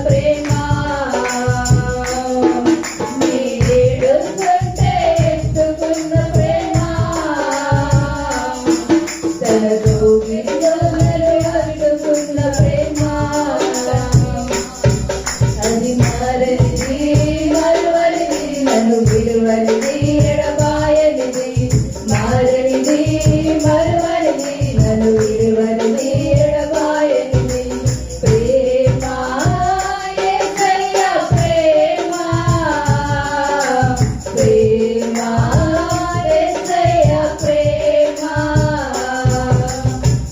ప్రేమ నేడుస్తుంటే ఎత్తుకున్న ప్రేమ తనతో విడుదలను అందుకున్న ప్రేమ అది మారనిది మరువనిది నన్ను విలువనిది ఎడబాయనిది మారనిది మరువనిది నన్ను విలువనిది ఎడబాయనిది ప్రేమ యేసయ్య ప్రేమ ప్రేమ యేసయ్య ప్రేమ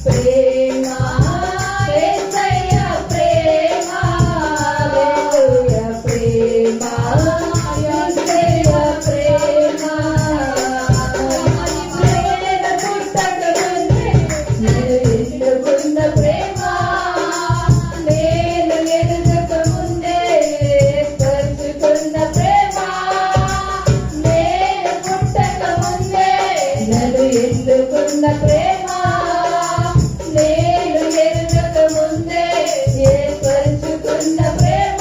ప్రేమ యేసయ్య ప్రేమ హల్లెలూయా ప్రేమ యేసయ్య ప్రేమ నేను పుట్టకముందే నేను ఎన్నుకున్న ప్రేమ నేను ఎరుగకముందే ఏర్పరచుకున్న ప్రేమ నేను పుట్టకముందే నన్ను ఎన్నుకున్న ప్రేమ నేను ఎరుగకముందే ఏర్పరచుకున్న ప్రేమ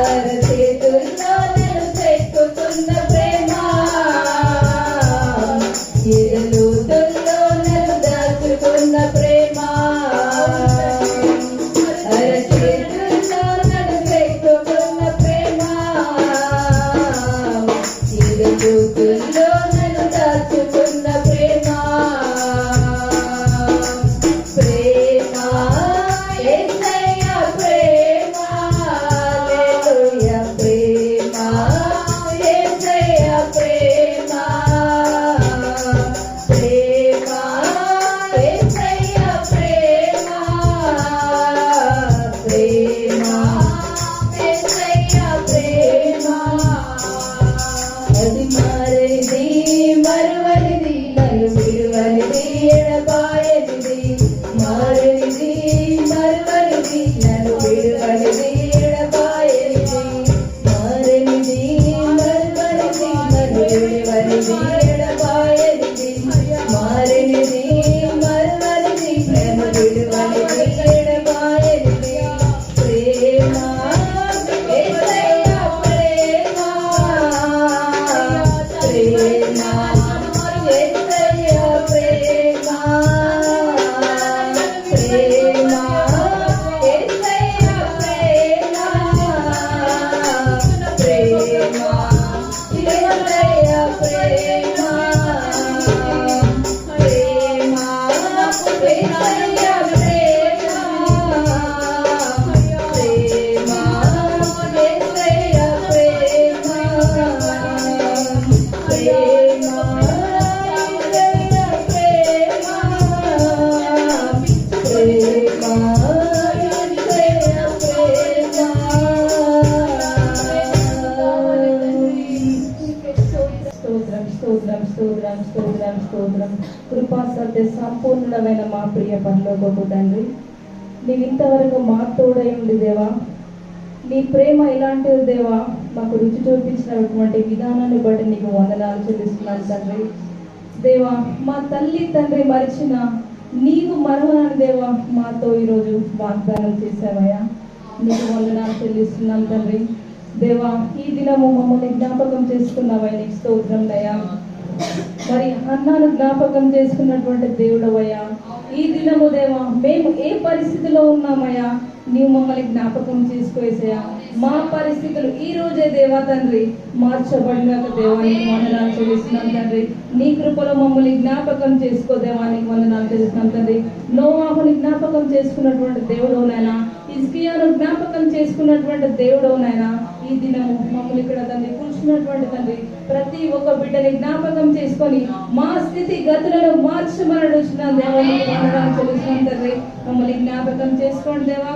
అరచేతుల్లో నేను చెక్కుకున్న ప్రేమ ఎదులుతుల్లో నన్ను దాచుకున్న ప్రేమ అరచేతుల్లో నన్ను చెక్కుకున్న ప్రేమ ఎదులుతుల్లో నన్ను దాచుకున్న ప్రేమ ప్రేమ యేసయ్య ప్రేమ హల్లెలూయా ప్రేమ యేసయ్య ప్రేమ ప్రేమ యేసయ్య ప్రేమ ప్రేమ యేసయ్య ప్రేమ అది మారనిది మరువనిది నన్ను విలువనిది ఎడబాయనిది మారనిది మరువనిది నన్ను విలువనిది ఎడబాయనిది మారనిది మరువనిది నన్ను విలువనిది ఎడబాయనిది మారనిది మరువనిది నన్ను విలువనిది ఎడబాయనిది ప్రేమ యేసయ్య ప్రేమ ప్రేమ యేసయ్య ప్రేమ ప్రేమ యేసయ్య ప్రేమ ప్రేమ యేసయ్య ప్రేమ ప్రేమ యేసయ్య ప్రేమ ప్రేమ యేసయ్య ప్రేమ ప్రేమ యేసయ్య ప్రేమ ప్రేమ యేసయ్య ప్రేమ స్తోత్రం స్తోత్రం స్తోత్రం స్తోత్రం స్తోత్రం కృపా సత్య సంపూర్ణమైన మా ప్రియ పరలోకపు తండ్రి నీవు ఇంతవరకు మా తోడై ఉండి దేవా నీ ప్రేమ ఎలాంటిది దేవా మాకు రుచి చూపించినటువంటి విధానాన్ని బట్టి నీకు వందనాలు చెల్లిస్తున్నాను తండ్రి దేవా మా తల్లి తండ్రి మరిచిన నీవు మరవనాని దేవా మాతో ఈరోజు వాగ్దానం చేసావయ్యా నీకు వందనాలు చెల్లిస్తున్నాం తండ్రి దేవా ఈ దినము మమ్మల్ని జ్ఞాపకం చేసుకున్నావయ్యా నీకు స్తోత్రం దయా మరి అన్నాను జ్ఞాపకం చేసుకున్నటువంటి దేవుడవయ్యా ఈ దినము దేవా మేము ఏ పరిస్థితిలో ఉన్నామయ్యా నీవు మమ్మల్ని జ్ఞాపకం చేసుకోవేసయ్యా మా పరిస్థితులు ఈ రోజే దేవా తండ్రి మార్చబడినాక దేవానికి వందనాలు చెల్లిస్తున్నాం తండ్రి నీ కృపలో మమ్మల్ని జ్ఞాపకం చేసుకో దేవానికి వందనాలు చెల్లిస్తున్నాం తండ్రి నోవాహుని జ్ఞాపకం చేసుకున్నటువంటి దేవుడవునైనా హిజ్కియాను జ్ఞాపకం చేసుకున్నటువంటి దేవుడవునైనా ఈ దినము మమ్మల్ని ఇక్కడ తండ్రి కూర్చున్నటువంటి తండ్రి ప్రతి ఒక్క బిడ్డని జ్ఞాపకం చేసుకొని మా స్థితి గతులను మార్చమని వచ్చిన దేవానికి వందనాలు చెల్లిస్తున్నాం తండ్రి మమ్మల్ని జ్ఞాపకం చేసుకోండి దేవా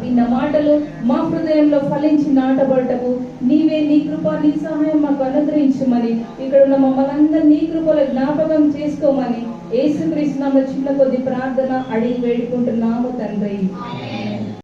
విన్న మాటలు మా హృదయంలో ఫలించి నాటబడ్డకు నీవే నీ కృప నీ సహాయం మాకు అనుగ్రహించమని ఇక్కడ ఉన్న మమ్మల్ని అందరినీ నీ కృపలో జ్ఞాపకం చేసుకోమని యేసుక్రీస్తు నామములో చిన్న కొద్ది ప్రార్థన అడిగి వేడుకుంటున్నాము తండ్రి.